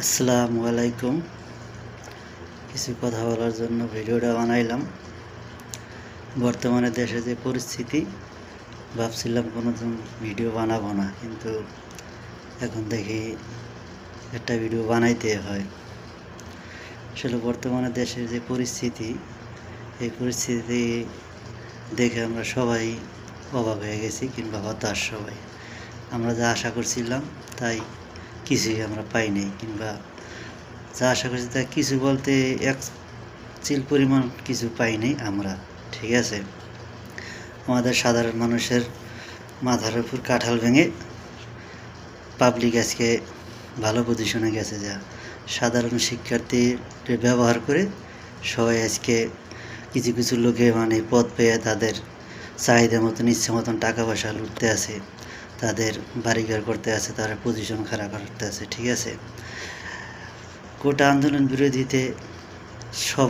আসসালামু আলাইকুম। কিছু কথা বলার জন্য ভিডিওটা বানাইলাম। বর্তমানে দেশে যে পরিস্থিতি, ভাবছিলাম কোনোদিন ভিডিও বানাবো না, কিন্তু এখন দেখি একটা ভিডিও বানাইতে হয়। আসলে বর্তমানে দেশের যে পরিস্থিতি, এই পরিস্থিতি দেখে আমরা সবাই অবাক হয়ে গেছি, কিংবা হতাশ সবাই। আমরা যা আশা করছিলাম তাই কিছুই আমরা পাই নাই, কিংবা যা আশা করছি তা কিছু বলতে এক চিল পরিমাণ কিছু পাইনি আমরা। ঠিক আছে, আমাদের সাধারণ মানুষের মাথার উপর কাঁঠাল ভেঙে পাবলিক আজকে ভালো পজিশনে গেছে। যা সাধারণ শিক্ষার্থীদের ব্যবহার করে সবাই আজকে কিছু কিছু লোকে পদ পেয়ে তাদের চাহিদা মতন ইচ্ছে মতন টাকা পয়সা লুটতে আছে, তাদের বাড়িঘর করতে আছে, তারা পজিশন খারাপ করতে আছে। ঠিক আছে, কোটা আন্দোলন বিরোধীতে সব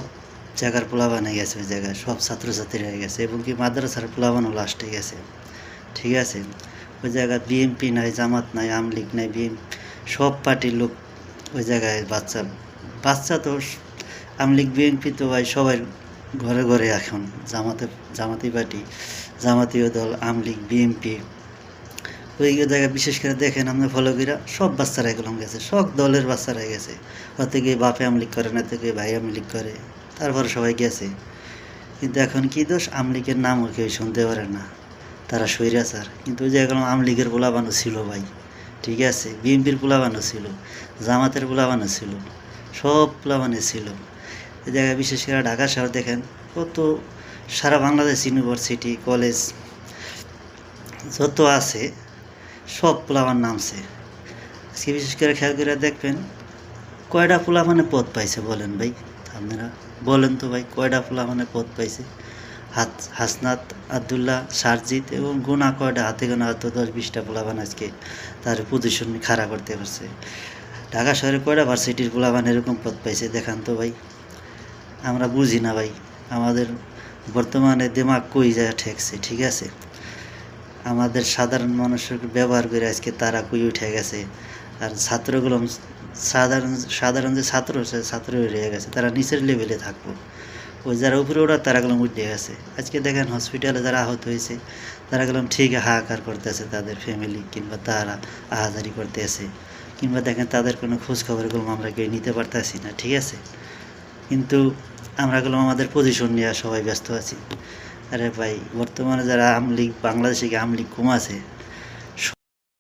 জায়গার পোলাবানে গেছে, ওই জায়গায় সব ছাত্রছাত্রী হয়ে গেছে, এবং কি মাদ্রাসার পোলাবানও লাস্টে গেছে। ঠিক আছে, ওই জায়গায় বিএমপি নাই, জামাত নাই, আমলিগ নাই, সব পার্টির লোক ওই জায়গায়। বাচ্চা তো আমলিগ বিএমপি তো ভাই সবাই ঘরে ঘরে এখন। জামাতি পার্টি, জামাতীয় দল, আমলিগ, বিএমপি, ওই জায়গায় বিশেষ করে দেখেন আপনার ফলো করা সব বাচ্চারা এগুলো গেছে, সব দলের বাচ্চারা গেছে। ওতে গিয়ে বাপে আমলিগ করে, না থেকে ভাই আমলিগ করে, তারপরে সবাই গেছে। কিন্তু এখন কি দোষ, আমলিগের নামও কেউ শুনতে পারে না, তারা স্বৈরাচার। কিন্তু ওই জায়গায় আমলিগের পোলাবানো ছিল ভাই। ঠিক আছে, বিএনপির পোলাবানো ছিল, জামাতের পোলাবানো ছিল, সব পোলাবানে ছিল। এই জায়গায় বিশেষ করে ঢাকা শহর দেখেন কত, সারা বাংলাদেশ ইউনিভার্সিটি, কলেজ যত আছে সব পোলাবান নামছে আজকে। বিশেষ করে খেয়াল করে দেখবেন কয়টা পোলাবানে পদ পাইছে বলেন ভাই, আপনারা বলেন তো ভাই, কয়টা পোলাবানে পদ পাইছে? হাসনাত, আবদুল্লাহ, সারজিৎ এবং গুণা কয়টা, হাতে গোনা হয়তো 10-20টা পোলাবান আজকে তার পজিশন খাড়া করতে পারছে। ঢাকা শহরে কয়টা ভার্সিটির পোলাবান এরকম পদ পাইছে দেখান তো ভাই। আমরা বুঝি না ভাই, আমাদের বর্তমানে দিমাগ কই যায় ঠেকছে। ঠিক আছে, আমাদের সাধারণ মানুষের ব্যবহার করে আজকে তারা কই উঠে গেছে। আর ছাত্রগুলো সাধারণ যে ছাত্র রয়ে গেছে, তারা নিচের লেভেলে থাকবো। ওই যারা উপরে ওরা তারাগুলো উঠে গেছে। আজকে দেখেন হসপিটালে যারা আহত হয়েছে, তারাগুলো ঠিক হাহাকার করতেছে, তাদের ফ্যামিলি কিংবা তারা আহাজারি করতে আছে, কিংবা দেখেন তাদের কোনো খোঁজ খবরগুলো আমরা কেউ নিতে পারতেছি না। ঠিক আছে, কিন্তু আমরাগুলো আমাদের পজিশন নিয়ে সবাই ব্যস্ত আছি। আরে ভাই, বর্তমানে যারা আমলিগ, বাংলাদেশে আমলিগ কম আছে,